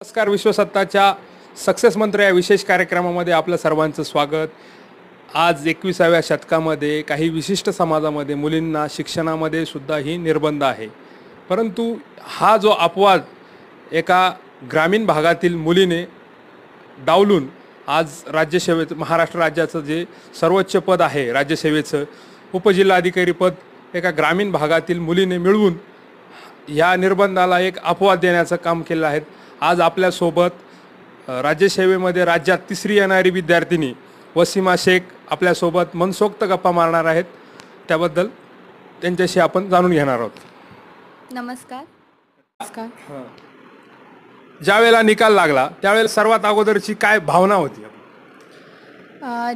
नमस्कार. विश्वसत्ताच्या सक्सेस मंत्र या विशेष कार्यक्रमामध्ये आपलं सर्वांचं स्वागत. आज 21व्या शतकामध्ये काही विशिष्ट समाजामध्ये मुलींना शिक्षणामध्ये सुद्धा ही निर्बंध आहे. परंतु हा जो अपवाद एका ग्रामीण भागातील मुलीने डावलून आज राज्यसेवेचं, महाराष्ट्र राज्याचं जे सर्वोच्च पद आहे राज्यसेवेचं, उपजिल्हाधिकारी पद एका ग्रामीण भागातील मुलीने मिळवून ह्या निर्बंधाला एक अपवाद देण्याचं काम केलं आहे. आज आपल्यासोबत राज्यसेवेमध्ये राज्यात तिसरी येणारी विद्यार्थिनी वसीमा शेख आपल्यासोबत मनसोक्त गप्पा मारणार आहेत. त्याबद्दल त्यांच्याशी आपण जाणून घेणार आहोत. नमस्कार. ज्या वेळेला निकाल लागला त्यावेळेला सर्वात अगोदरची काय भावना होती?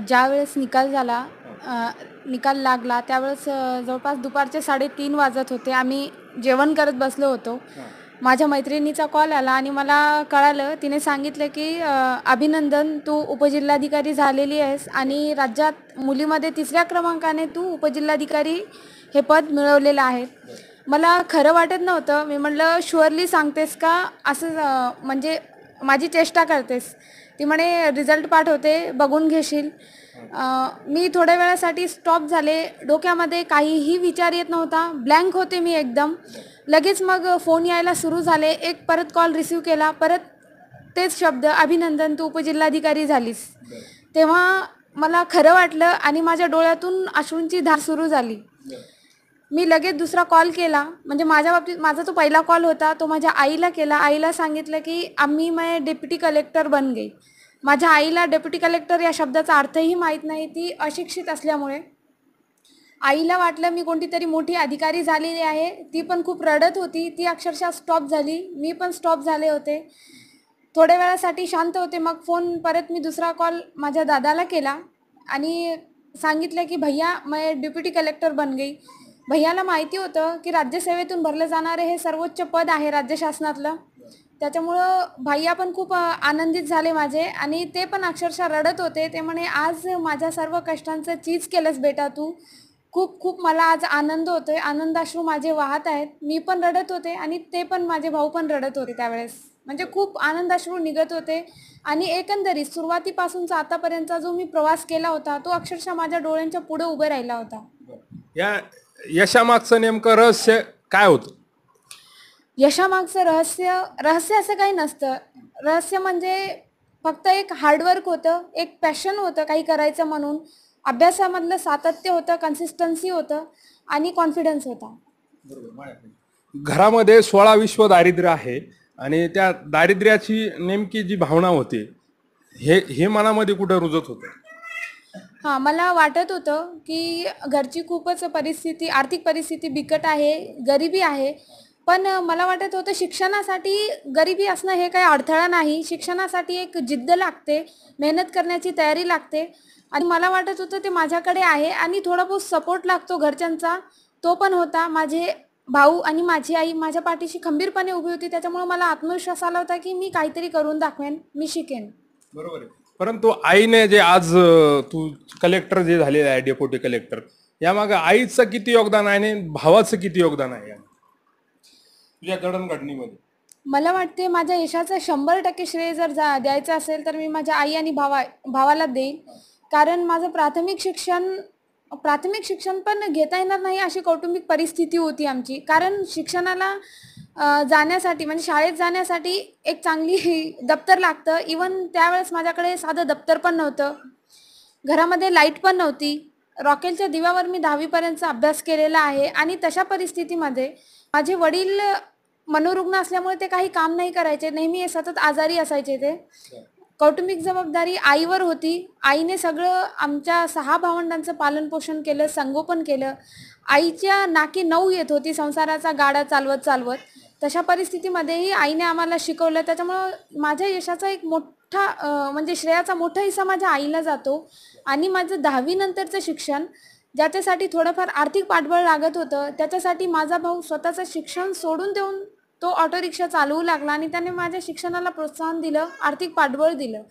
ज्या वेळेस निकाल लागला त्यावेळेस जवळपास दुपारचे 3:30 वाजत होते. आम्ही जेवण करत बसलो होतो. माझ्या मैत्रिणीचा कॉल आला आणि मला कळालं, तिने सांगितलं की अभिनंदन, तू उपजिल्हाधिकारी झालेली आहेस आणि राज्यात मुलीमध्ये 3ऱ्या क्रमांकाने तू उपजिल्हाधिकारी हे पद मिळवलेलं आहे. मला खरं वाटत नव्हतं. मी म्हटलं, शुअरली सांगतेस का, असं म्हणजे माझी चेष्टा करतेस? ती म्हणे रिझल्ट पाठवते, बघून घेशील. मी थोड्या वेळासाठी स्टॉप झाले. डोक्यामध्ये काहीही विचार येत नव्हता, ब्लँक होते मी एकदम. लगेच मग फोन यायला सुरू झाले. एक परत कॉल रिसीव केला, परत तेच शब्द, अभिनंदन, तू उपजिल्हाधिकारी झालीस. तेव्हा मला खरं वाटलं आणि माझ्या डोळ्यातून अश्रूंची धार सुरू झाली. मी लगेच दुसरा कॉल केला, म्हणजे माझ्या बाबतीत माझा तो पहिला कॉल होता, तो माझ्या आईला केला. आईला सांगितलं की मैं डेप्युटी कलेक्टर बन गई. माझ्या आईला डेप्युटी कलेक्टर या शब्दाचा अर्थही माहीत नाही, ती अशिक्षित असल्यामुळे. आईला वाटलं मी कोणती तरी मोठी अधिकारी झालेली आहे. ती पण खूप रडत होती. ती अक्षरशः स्टॉप झाली. मी पण स्टॉप झाले होते. थोड्या वेळासाठी शांत होते. मग फोन परत मी दुसरा कॉल माझ्या दादाला केला आणि सांगितलं की भैया, मैं डेप्युटी कलेक्टर बन गई. भैयाला माहिती होतं की राज्यसेवेतून भरलं जाणारे हे सर्वोच्च पद आहे राज्य शासनातलं. त्याच्यामुळं भैया पण खूप आनंदित झाले माझे आणि ते पण अक्षरशः रडत होते. ते म्हणे, आज माझ्या सर्व कष्टांचं चीज केलंस बेटा तू. खूप खूप मला आज आनंद होतोय. आनंदाश्रू माझे वाहत आहेत. मी पण रडत होते आणि ते पण, माझे भाऊ पण रडत होते त्यावेळेस. म्हणजे खूप आनंदाश्रू निघत होते आणि एकंदरीत सुरुवातीपासूनचा आतापर्यंतचा जो मी प्रवास केला होता तो अक्षरशः माझ्या डोळ्यांच्या पुढे उभे राहिला होता. या यशामागचं नेमकं रहस्य काय होतं? यशामागचं रहस्य असं काही नसतं. रहस्य म्हणजे फक्त एक हार्डवर्क होतं, एक पॅशन होतं काही करायचं म्हणून. अभ्यासामधलं सातत्य होतं, कन्सिस्टन्सी होतं आणि कॉन्फिडन्स होता. घरामध्ये 16 विश्व दारिद्र्य आहे आणि त्या दारिद्र्याची नेमकी जी भावना होती हे मनामध्ये कुठं रुजत होतं? हां, मला वाटत होतं की घरची खूपच आर्थिक परिस्थिती बिकट आहे, गरिबी आहे. पण मला वाटत होतं शिक्षणासाठी गरिबी असणं हे काही अडथळा नाही. शिक्षणासाठी एक जिद्द लागते, मेहनत करण्याची तयारी लागते आणि मला वाटत होतं ते माझ्याकडे आहे आणि थोडा बहुत सपोर्ट लागतो घरच्यांचा, तो पण होता. माझे भाऊ आणि माझी आई माझ्या पाठीशी खंबीरपणे उभी होती. त्याच्यामुळे मला आत्मविश्वास आला होता की मी काहीतरी करून दाखवेन, मी शिकेन. बरोबर आहे. परंतु आईने जे आज तू कलेक्टर जे झालेलं आहे, डेप्युटी कलेक्टर, यामागे आईचं किती योगदान आहे आणि भावाचं किती योगदान आहे तुझ्या जडणघडणीमध्ये? मला वाटते माझ्या यशाचं 100% श्रेय जर द्यायचं असेल तर मी माझ्या आई आणि भावाला देईन. कारण माझं प्राथमिक शिक्षण पण घेता येणार नाही अशी कौटुंबिक परिस्थिती होती आमची. कारण शिक्षणाला जाण्यासाठी, म्हणजे शाळेत जाण्यासाठी एक चांगली दप्तर लागतं. इवन त्यावेळेस माझ्याकडे साधं दप्तर पण नव्हतं. घरामध्ये लाईट पण नव्हती. रॉकेलच्या दिव्यावर मी 10वीपर्यंतचा अभ्यास केलेला आहे आणि तशा परिस्थितीमध्ये माझे वडील मनोरुग्ण असल्यामुळे ते काही काम नाही करायचे. नेहमी सतत आजारी असायचे. ते कौटुंबिक जबाबदारी आईवर होती. आईने सगळं आमच्या 6 भावंडांचं पालनपोषण केलं, संगोपन केलं. आईच्या नाकी 9 येत होती संसाराचा गाडा चालवत. तशा परिस्थितीमध्येही आईने आम्हाला शिकवलं. त्याच्यामुळं माझ्या यशाचा एक मोठा म्हणजे श्रेयाचा मोठा हिस्सा माझ्या आईला जातो. आणि माझं 10वी नंतरचं शिक्षण, ज्याच्यासाठी थोडंफार आर्थिक पाठबळ लागत होतं, त्याच्यासाठी माझा भाऊ स्वतःचं शिक्षण सोडून देऊन तो ऑटो रिक्षा चालवू लागला आणि त्याने माझ्या शिक्षणाला प्रोत्साहन दिलं, आर्थिक पाठबळ दिलं.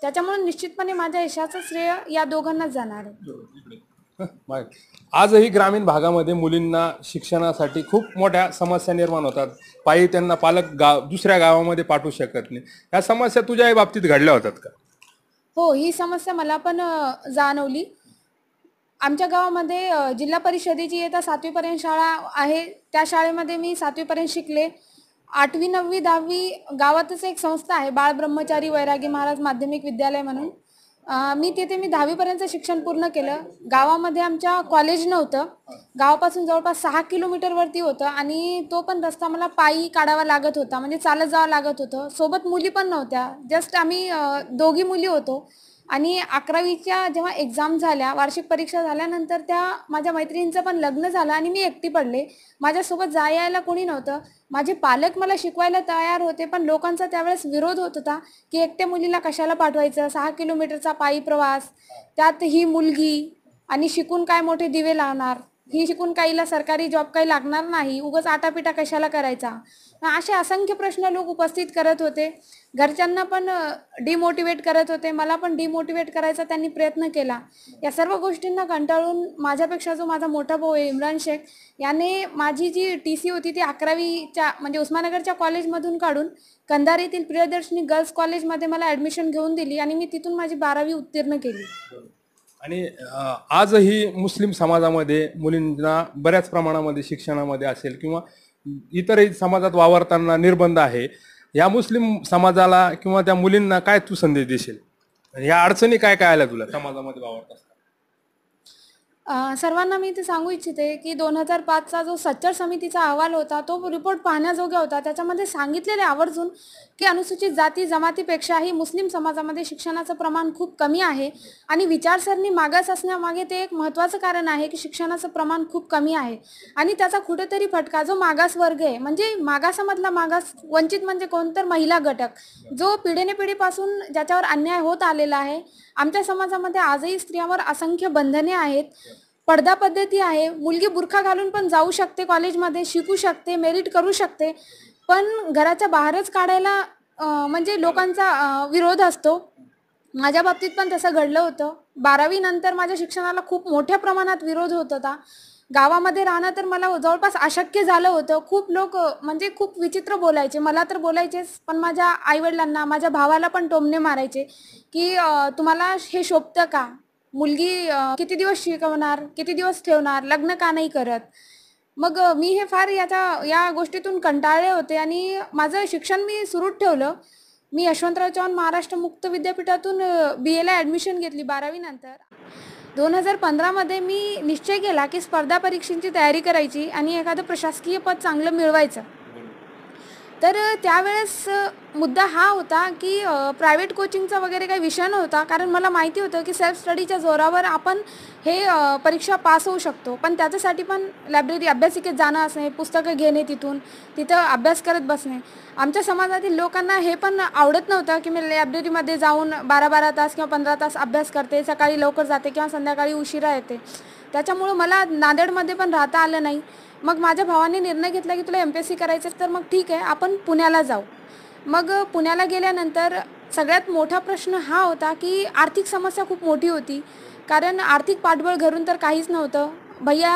त्याच्यामुळे निश्चितपणे माझ्या यशाचं श्रेय या दोघांनाच जाणार आहे. आजही ग्रामीण भागामध्ये मुलींना शिक्षणासाठी खूप मोठ्या समस्या निर्माण होतात. पायी त्यांना पालक दुसऱ्या गावामध्ये पाठवू शकत नाही. या समस्या तुझ्याही बाबतीत घडल्या होतात का? हो, ही समस्या मला पण जाणवली. आमच्या गावामध्ये जिल्हा परिषदेची इयत्ता 7वी पर्यंत शाळा आहे. त्या शाळेमध्ये मी 7वी पर्यंत शिकले. 8वी, 9वी, 10वी गावातच एक संस्था आहे, बाळ ब्रह्मचारी वैरागी महाराज माध्यमिक विद्यालय म्हणून. मी 10वी पर्यंत शिक्षण पूर्ण केलं. गावामध्ये आमच्या कॉलेज नव्हतं. गावापासून जवळपास 6 किलोमीटरवरती होतं आणि तो पण रस्ता मला पायी काढावा लागत होता, म्हणजे चालत जावं लागत होतं. सोबत मुली पण नव्हत्या. जस्ट आम्ही दोघी मुली होतो. आणि 11वीच्या जेव्हा एक्झाम झाल्या, वार्षिक परीक्षा झाल्यानंतर त्या माझ्या मैत्रिणींचं पण लग्न झालं आणि मी एकटी पडले. माझ्यासोबत यायला कोणी नव्हतं. माझे पालक मला शिकवायला तयार होते, पण लोकांचा त्यावेळेस विरोध होत होता की एकट्या मुलीला कशाला पाठवायचं, 6 किलोमीटरचा पायी प्रवास, त्यात ही मुलगी, आणि शिकून काय मोठे दिवे लावणार, ही शिकून काहीला सरकारी जॉब काही लागणार नाही, उगाच आटापिटा कशाला करायचा. असे असंख्य प्रश्न लोक उपस्थित करत होते. घरच्यांना पण डिमोटिवेट करत होते. मला पण डिमोटिवेट करायचा त्यांनी प्रयत्न केला. या सर्व गोष्टींना कंटाळून माझ्यापेक्षा जो माझा मोठा भाऊ आहे इम्रान शेख, याने माझी जी TC होती ती 11वीच्या म्हणजे उस्मानगरच्या कॉलेजमधून काढून कंधार येथील प्रियदर्शनी गर्ल्स कॉलेजमध्ये मला ॲडमिशन घेऊन दिली आणि मी तिथून माझी 12वी उत्तीर्ण केली. आणि आजही मुस्लिम समाजामध्ये मुलींना बऱ्याच प्रमाणामध्ये शिक्षणामध्ये असेल किंवा इतरही समाजात वावरताना निर्बंध आहे. या मुस्लिम समाजाला किंवा त्या मुलींना काय तू संदेश देशील? या अडचणी काय काय आल्या तुला समाजामध्ये वावरत असताना? सर्वांना मी ते सांगू इच्छिते की 2005चा जो सच्चर समितीचा अहवाल होता तो रिपोर्ट पाहण्याजोगा होता. त्याच्यामध्ये सांगितलेले आवर्जून की अनुसूचित जाती जमातीपेक्षाही मुस्लिम समाजामध्ये शिक्षणाचं प्रमाण खूप कमी आहे आणि विचारसरणी मागास असण्यामागे ते एक महत्त्वाचं कारण आहे की शिक्षणाचं प्रमाण खूप कमी आहे. आणि त्याचा कुठेतरी फटका जो मागास वर्ग आहे, म्हणजे मागासामधला मागास, वंचित म्हणजे कोण तर महिला घटक, जो पिढीपासून ज्याच्यावर अन्याय होत आलेला आहे. आमच्या समाजामध्ये आजही स्त्रियांवर असंख्य बंधने आहेत. पडदा पद्धती आहे. मुलगी बुरखा घालून पण जाऊ शकते कॉलेजमध्ये, शिकू शकते, मेरिट करू शकते, पण घराच्या बाहेरच काढायला म्हणजे लोकांचा विरोध असतो. माझ्या बाबतीत पण तसं घडलं होतं. 12वी नंतर माझ्या शिक्षणाला खूप मोठ्या प्रमाणात विरोध होत होता. गावामध्ये राहणं तर मला जवळपास अशक्य झालं होतं. खूप लोक म्हणजे खूप विचित्र बोलायचे. मला तर बोलायचेच, पण माझ्या आईवडिलांना, माझ्या भावाला पण टोमणे मारायचे की तुम्हाला हे शोभतं का? मुलगी किती दिवस शिकवणार, किती दिवस ठेवणार, लग्न का नाही करत? मग मी हे फार या गोष्टीतून कंटाळले होते आणि माझं शिक्षण मी सुरूच ठेवलं. मी यशवंतराव चव्हाण महाराष्ट्र मुक्त विद्यापीठातून BAला ॲडमिशन घेतली 12वी नंतर. 2015मध्ये मी निश्चय केला की स्पर्धा परीक्षेची तयारी करायची आणि एखादं प्रशासकीय पद चांगलं मिळवायचं. तर त्यावेळेस मुद्दा हा होता की प्रायव्हेट कोचिंगचा वगैरे काही विषय नव्हता, कारण मला माहिती होतं की सेल्फ स्टडीच्या जोरावर आपण हे परीक्षा पास होऊ शकतो. पण त्याच्यासाठी पण लायब्ररी अभ्यासिकेत जाणं असणे, पुस्तकं घेणे, तिथं अभ्यास करत बसणे. आमच्या समाजातील लोकांना हे पण आवडत नव्हतं की मी लायब्ररीमध्ये जाऊन 12-12 तास किंवा 15 तास अभ्यास करते, सकाळी लवकर जाते किंवा संध्याकाळी उशिरा येते. त्याच्यामुळं मला नांदेडमध्ये पण राहता आलं नाही. मग माझ्या भावाने निर्णय घेतला की तुला MPSC करायचं, तर मग ठीक आहे, आपण पुण्याला जाऊ. मग पुण्याला गेल्यानंतर सगळ्यात मोठा प्रश्न हा होता की आर्थिक समस्या खूप मोठी होती, कारण आर्थिक पाठबळ घरून तर काहीच नव्हतं. भैया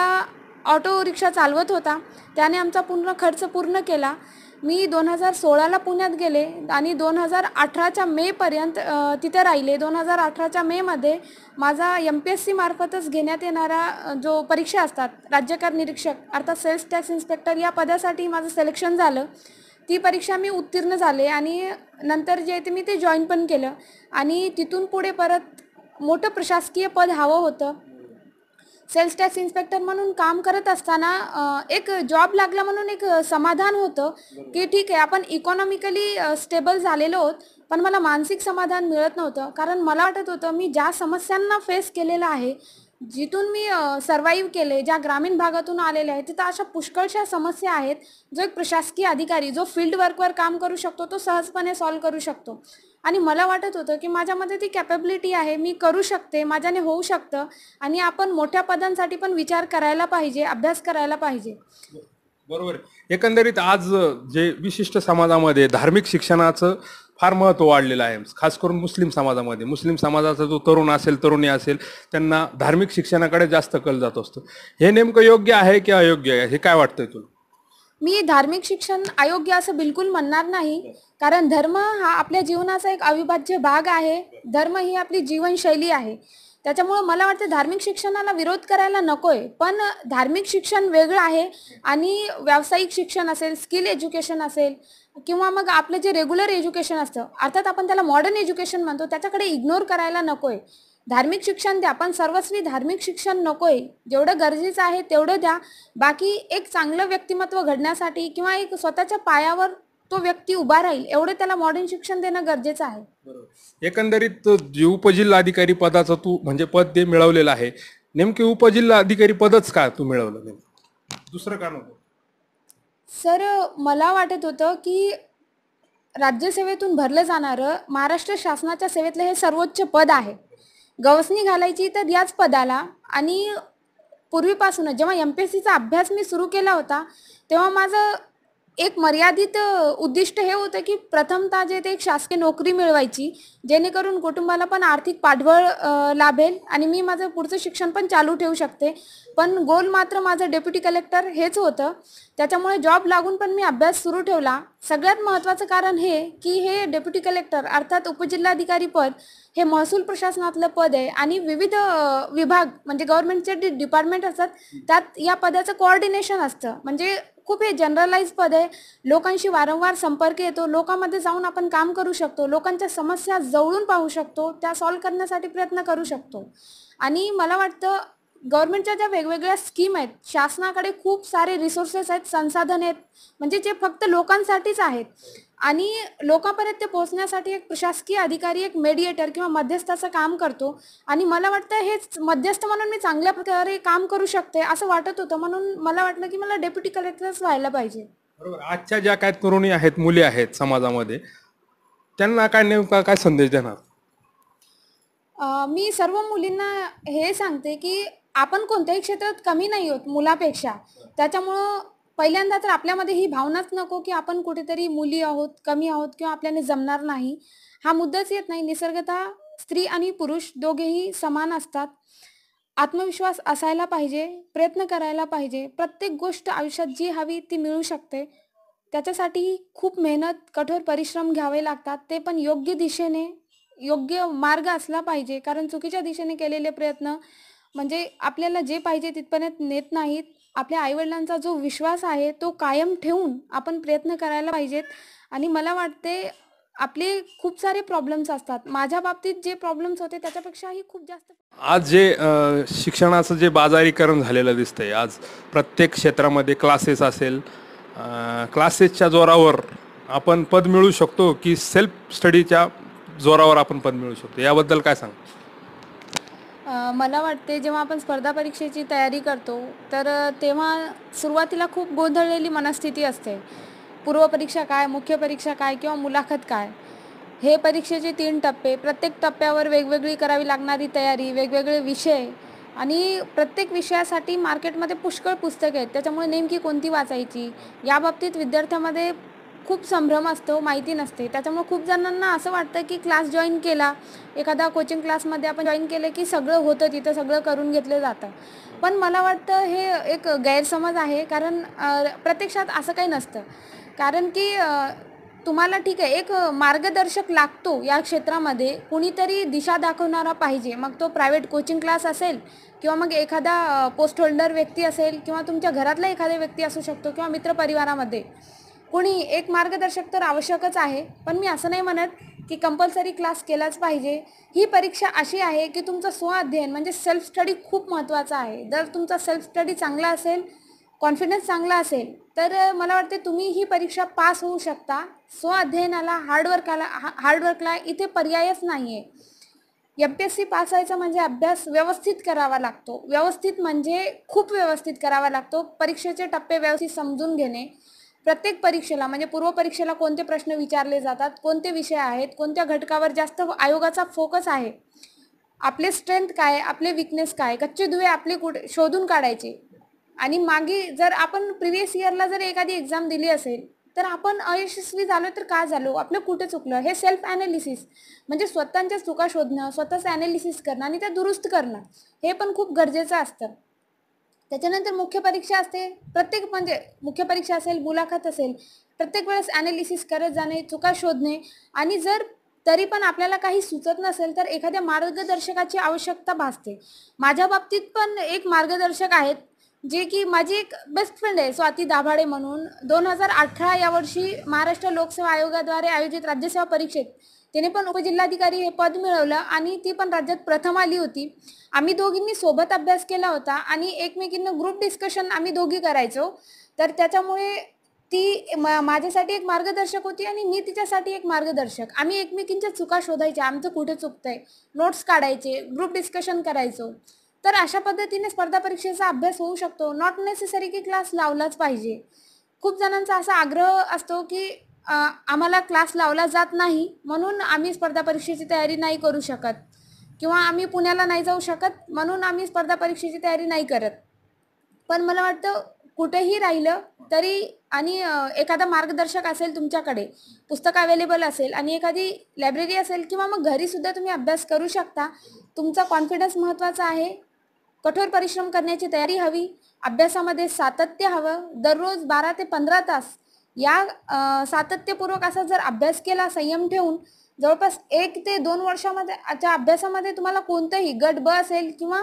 ऑटो रिक्षा चालवत होता, त्याने आमचा पूर्ण खर्च पूर्ण केला. मी 2016ला पुण्यात गेले आणि 2018च्या मेपर्यंत तिथे राहिले. 2018च्या मेमध्ये माझा MPSC मार्फतच घेण्यात येणारा जो परीक्षा असतात, राज्यकर निरीक्षक अर्थात सेल्स टॅक्स इन्स्पेक्टर, या पदासाठी माझं सिलेक्शन झालं. ती परीक्षा मी उत्तीर्ण झाले आणि नंतर जे ते मी ते जॉईन पण केलं आणि तिथून पुढे परत मोठं प्रशासकीय पद हवं होतं. सेल्स टॅक्स इन्स्पेक्टर म्हणून काम करत असताना एक जॉब लागला म्हणून एक समाधान होतं की ठीक आहे, आपण इकॉनॉमिकली स्टेबल झालेलो आहोत, पण मला मानसिक समाधान मिळत नव्हतं. कारण मला वाटत होतं मी ज्या समस्यांना फेस केलेलं आहे, जिथून मी सर्वाईव्ह केले, ज्या ग्रामीण भागातून आलेले आहेत, तिथं अशा पुष्कळशा समस्या आहेत जो एक प्रशासकीय अधिकारी जो फील्ड वर्कवर काम करू शकतो तो सहजपणे सॉल्व्ह करू शकतो. आणि मला वाटत होतं की माझ्यामध्ये ती कॅपेबिलिटी आहे, मी करू शकते, माझ्याने होऊ शकतं आणि आपण मोठ्या पदांसाठी पण विचार करायला पाहिजे, अभ्यास करायला पाहिजे. बरोबर. एकंदरीत आज जे विशिष्ट समाजामध्ये धार्मिक शिक्षणाचं फार महत्त्व वाढलेलं आहे, खास करून मुस्लिम समाजामध्ये. मुस्लिम समाजाचा जो तरुण असेल, तरुणी असेल, त्यांना धार्मिक शिक्षणाकडे जास्त कल जात असतो. हे नेमकं योग्य आहे की अयोग्य आहे, हे काय वाटतंय तुला? मी धार्मिक शिक्षण अयोग्य असं बिलकुल म्हणणार नाही, कारण धर्म हा आपल्या जीवनाचा एक अविभाज्य भाग आहे. धर्म ही आपली जीवनशैली आहे. त्याच्यामुळं मला वाटतं धार्मिक शिक्षणाला विरोध करायला नकोय, पण धार्मिक शिक्षण वेगळं आहे आणि व्यावसायिक शिक्षण असेल, स्किल एज्युकेशन असेल किंवा मग आपलं जे रेग्युलर एज्युकेशन असतं, अर्थात आपण त्याला मॉडर्न एज्युकेशन म्हणतो, त्याच्याकडे इग्नोर करायला नकोय. धार्मिक शिक्षण द्या, पण सर्वस्वी धार्मिक शिक्षण नकोय. जेवढं गरजेचं आहे तेवढं द्या. बाकी एक चांगलं व्यक्तिमत्व घडण्यासाठी किंवा एक स्वतःच्या पायावर तो व्यक्ती उभा राहील एवढं त्याला मॉडर्न शिक्षण देणं गरजेचं आहे. एकंदरीत जे उपजिल्हा अधिकारी पदाचं तू म्हणजे पद ते मिळवलेलं आहे, नेमके उपजिल्हा अधिकारी पदच का तू मिळवलं, नेमकं दुसरं का नको? सर, मला वाटत होतं की राज्यसेवेतून भरलं जाणारं महाराष्ट्र शासनाच्या सेवेतलं हे सर्वोच्च पद आहे. गवसणी घालायची तर याच पदाला. आणि पूर्वीपासूनच जेव्हा MPSCचा अभ्यास मी सुरू केला होता, तेव्हा माझं एक मर्यादित उद्दिष्ट हे होतं की प्रथमतः जे ते एक शासकीय नोकरी मिळवायची, जेणेकरून कुटुंबाला पण आर्थिक पाठबळ लाभेल आणि मी माझं पुढचं शिक्षण पण चालू ठेवू शकते. पण गोल मात्र माझं डेप्युटी कलेक्टर हेच होतं. त्याच्यामुळे जॉब लागून पण मी अभ्यास सुरू ठेवला. सगळ्यात महत्त्वाचं कारण हे की हे डेप्युटी कलेक्टर अर्थात उपजिल्हाधिकारी पद हे महसूल प्रशासनातलं पद आहे आणि विविध विभाग म्हणजे गव्हर्नमेंटचे जे डिपार्टमेंट असतात त्यात या पदाचं कोऑर्डिनेशन असतं. म्हणजे खूप हे जनरलाइज पद आहे. लोकांशी वारंवार संपर्क येतो, लोकांमध्ये जाऊन आपण काम करू शकतो, लोकांच्या समस्या जवळून पाहू शकतो, त्या सॉल्व्ह करण्यासाठी प्रयत्न करू शकतो. आणि मला वाटतं गव्हर्नमेंटच्या ज्या वेगवेगळ्या स्कीम आहेत, शासनाकडे खूप सारे रिसोर्सेस आहेत, संसाधन आहेत, म्हणजे जे फक्त लोकांसाठीच आहेत आणि लोकांपर्यंत ते पोहोचण्यासाठी एक प्रशासकीय अधिकारी एक मेडिएटर किंवा मध्यस्थाचं काम करतो. आणि मला वाटतं हेच मध्यस्थ म्हणून मी चांगल्या प्रकारे काम करू शकते असं वाटत होतं. म्हणून मला वाटलं की मला डेप्युटी कलेक्टरच व्हायला पाहिजे. बरोबर. आजच्या ज्या काय तरुणी आहेत, मुली आहेत समाजामध्ये, त्यांना काय नेमका काय संदेश देणार? मी सर्व मुलींना हे सांगते की आपण कोणत्याही क्षेत्रात कमी नाही आहोत मुलापेक्षा. त्याच्यामुळं पहिल्यांदा तर आपल्यामध्ये ही भावनाच नको की आपण कुठेतरी मुली आहोत, कमी आहोत किंवा आपल्याने जमणार नाही. हा मुद्दाच येत नाही. निसर्गतः स्त्री आणि पुरुष दोघेही समान असतात. आत्मविश्वास असायला पाहिजे, प्रयत्न करायला पाहिजे. प्रत्येक गोष्ट आयुष्यात जी हवी ती मिळू शकते. त्याच्यासाठी खूप मेहनत, कठोर परिश्रम घ्यावे लागतात. ते पण योग्य दिशेने, योग्य मार्ग असला पाहिजे. कारण चुकीच्या दिशेने केलेले प्रयत्न म्हणजे आपल्याला जे पाहिजे तिथपर्यंत नेत नाहीत. आपल्या आईवडिलांचा जो विश्वास आहे तो कायम ठेवून आपण प्रयत्न करायला पाहिजेत. आणि मला वाटते आपले खूप सारे प्रॉब्लेम्स असतात. माझ्या बाबतीत जे प्रॉब्लेम्स होते त्याच्यापेक्षाही खूप जास्त. आज जे शिक्षणाचं जे बाजारीकरण झालेलं दिसतंय, आज प्रत्येक क्षेत्रामध्ये क्लासेस असेल, क्लासेसच्या जोरावर आपण पद मिळू शकतो की सेल्फ स्टडीच्या जोरावर आपण पद मिळू शकतो, याबद्दल काय सांग? मला वाटते जेव्हा आपण स्पर्धा परीक्षेची तयारी करतो तर तेव्हा सुरुवातीला खूप गोंधळलेली मनस्थिती असते. पूर्वपरीक्षा काय, मुख्य परीक्षा काय किंवा मुलाखत काय, हे परीक्षेचे 3 टप्पे. प्रत्येक टप्प्यावर वेगवेगळी करावी लागणारी तयारी, वेगवेगळे विषय आणि प्रत्येक विषयासाठी मार्केटमध्ये पुष्कळ पुस्तकं आहेत. त्याच्यामुळे नेमकी कोणती वाचायची याबाबतीत विद्यार्थ्यामध्ये खूप संभ्रम असतो, माहिती नसते. त्याच्यामुळे खूप जणांना असं वाटतं की क्लास जॉईन केला, एखादा कोचिंग क्लासमध्ये आपण जॉईन केलं की सगळं होतं, तिथं सगळं करून घेतलं जातं. पण मला वाटतं हे एक गैरसमज आहे. कारण प्रत्यक्षात असं काही नसतं. कारण की तुम्हाला ठीक आहे एक मार्गदर्शक लागतो या क्षेत्रामध्ये, कुणीतरी दिशा दाखवणारा पाहिजे. मग तो प्रायव्हेट कोचिंग क्लास असेल किंवा मग एखादा पोस्ट होल्डर व्यक्ती असेल किंवा तुमच्या घरातला एखादा व्यक्ती असू शकतो किंवा मित्रपरिवारामध्ये कुणी एक मार्गदर्शक तर आवश्यकच आहे. पण मी असं नाही म्हणत की कंपल्सरी क्लास केलाच पाहिजे. ही परीक्षा अशी आहे की तुमचं स्वअध्ययन म्हणजे सेल्फ स्टडी खूप महत्त्वाचा आहे. जर तुमचा सेल्फ स्टडी चांगला असेल, कॉन्फिडन्स चांगला असेल तर मला वाटते तुम्ही ही परीक्षा पास होऊ शकता. स्वअध्ययनाला, हार्डवर्कला इथे पर्यायच नाही आहे. MPSC पास व्हायचं म्हणजे अभ्यास व्यवस्थित करावा लागतो. व्यवस्थित म्हणजे खूप व्यवस्थित करावा लागतो. परीक्षेचे टप्पे व्यवस्थित समजून घेणे. प्रत्येक परीक्षेला म्हणजे पूर्वपरीक्षेला कोणते प्रश्न विचारले जातात, कोणते विषय आहेत, कोणत्या घटकावर जास्त आयोगाचा फोकस आहे, आपले स्ट्रेंथ काय, आपले विकनेस काय, कच्चे दुवे आपले कुठे शोधून काढायचे. आणि मागे जर आपण प्रिव्हियस इयरला जर एखादी एक्झाम दिली असेल तर आपण अयशस्वी झालो तर का झालो, आपलं कुठे चुकलं, हे सेल्फ ॲनालिसिस म्हणजे स्वतःच्या चुका शोधणं, स्वतःचं ॲनालिसिस करणं आणि त्या दुरुस्त करणं हे पण खूप गरजेचं असतं. त्याच्यानंतर मुख्य परीक्षा असते, प्रत्येक म्हणजे मुख्य परीक्षा असेल, मुलाखत असेल, प्रत्येक वेळेस ॲनालिसिस करत जाणे, चुका शोधणे आणि जर तरी पण आपल्याला काही सुचत नसेल तर एखाद्या मार्गदर्शकाची आवश्यकता भासते. माझ्या बाबतीत पण एक मार्गदर्शक आहेत, जे की माझी एक बेस्ट फ्रेंड आहे स्वाती दाभाडे म्हणून. 2018 या वर्षी महाराष्ट्र लोकसेवा आयोगाद्वारे आयोजित राज्यसेवा परीक्षेत तिने पण उपजिल्हाधिकारी हे पद मिळवलं आणि ती पण राज्यात प्रथम आली होती. आम्ही दोघींनी सोबत अभ्यास केला होता आणि एकमेकींना ग्रुप डिस्कशन आम्ही दोघी करायचो. तर त्याच्यामुळे ती माझ्यासाठी एक मार्गदर्शक होती आणि मी तिच्यासाठी एक मार्गदर्शक. आम्ही एकमेकींच्या चुका शोधायच्या, आमचं कुठे चुकतंय, नोट्स काढायचे, ग्रुप डिस्कशन करायचो. तर अशा पद्धतीने स्पर्धा परीक्षेचा अभ्यास होऊ शकतो. नॉट नेसेसरी की क्लास लावलाच पाहिजे. खूप जणांचा असा आग्रह असतो की आम्हाला क्लास लावला जात नाही म्हणून आम्ही स्पर्धा परीक्षेची तयारी नाही करू शकत किंवा आम्ही पुण्याला नाही जाऊ शकत म्हणून आम्ही स्पर्धा परीक्षेची तयारी नाही करत. पण मला वाटतं कुठेही राहिलं तरी आणि एखादा मार्गदर्शक असेल तुमच्याकडे, पुस्तक अवेलेबल असेल आणि एखादी लायब्ररी असेल किंवा मग घरीसुद्धा तुम्ही अभ्यास करू शकता. तुमचा कॉन्फिडन्स महत्त्वाचा आहे. कठोर परिश्रम करण्याची तयारी हवी. अभ्यासामध्ये सातत्य हवं. दररोज 12 ते 15 तास या सातत्यपूर्वक असा जर अभ्यास केला संयम ठेवून, जवळपास 1 ते 2 वर्षामध्ये अभ्यासामध्ये तुम्हाला कोणतंही गट ब असेल किंवा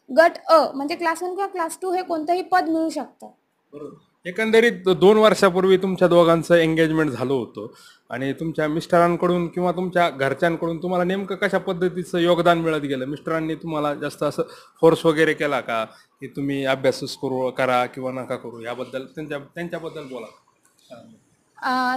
गट अ म्हणजे क्लास 1 किंवा क्लास 2 हे कोणतंही पद मिळू शकतं. बरोबर. एकंदरीत 2 वर्षापूर्वी तुमच्या दोघांचं एंगेजमेंट झालं होतं आणि तुमच्या मिस्टरांकडून किंवा तुमच्या घरच्यांकडून तुम्हाला नेमकं कशा पद्धतीचं योगदान मिळत गेलं? मिस्टरांनी तुम्हाला जास्त असं फोर्स वगैरे केला का, की तुम्ही अभ्यासच करा किंवा नका करू, याबद्दल त्यांच्याबद्दल बोला.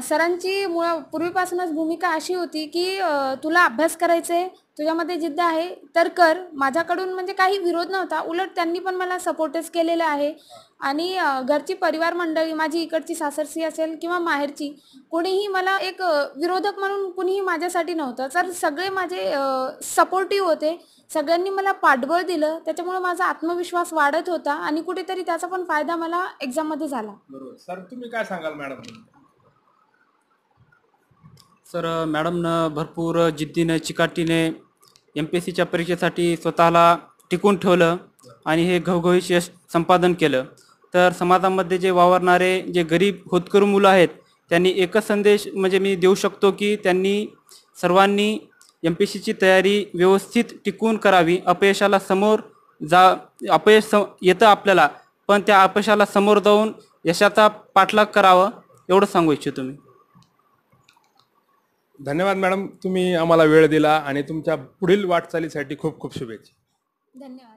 सरांची पूर्वीपासूनच भूमिका अशी होती की तुला अभ्यास करायचा आहे, तुझ्यामध्ये जिद्द आहे तर कर. माझ्याकडून म्हणजे काही विरोध नव्हता, उलट त्यांनी पण मला सपोर्टच केलेला आहे. आणि घरची परिवार मंडळी, माझी इकडची सासरची असेल किंवा माहेरची, कोणीही मला एक विरोधक म्हणून कुणीही माझ्यासाठी नव्हतं. तर सगळे माझे सपोर्टिव्ह होते. सगळ्यांनी मला पाठबळ दिलं. त्याच्यामुळे माझा आत्मविश्वास वाढत होता आणि कुठेतरी त्याचा पण फायदा मला एक्झाममध्ये झाला. बरोबर. सर, तुम्ही काय सांगाल मॅडम? सर, मॅडमनं भरपूर जिद्दीनं चिकाटीने MPSCच्या परीक्षेसाठी स्वतःला टिकून ठेवलं आणि हे घवघवीत यश संपादन केलं. तर समाजामध्ये जे वावरणारे जे गरीब होतकरू मुलं आहेत त्यांनी एकच संदेश म्हणजे मी देऊ शकतो की त्यांनी सर्वांनी MPSCची तयारी व्यवस्थित टिकून करावी. अपयश येतं आपल्याला, पण त्या अपयशाला समोर जाऊन यशाचा पाठलाग करावा एवढं सांगू इच्छितो मी. धन्यवाद मॅडम, तुम्ही आम्हाला वेळ दिला आणि तुमच्या पुढील वाटचालीसाठी खूप खूप शुभेच्छा. धन्यवाद.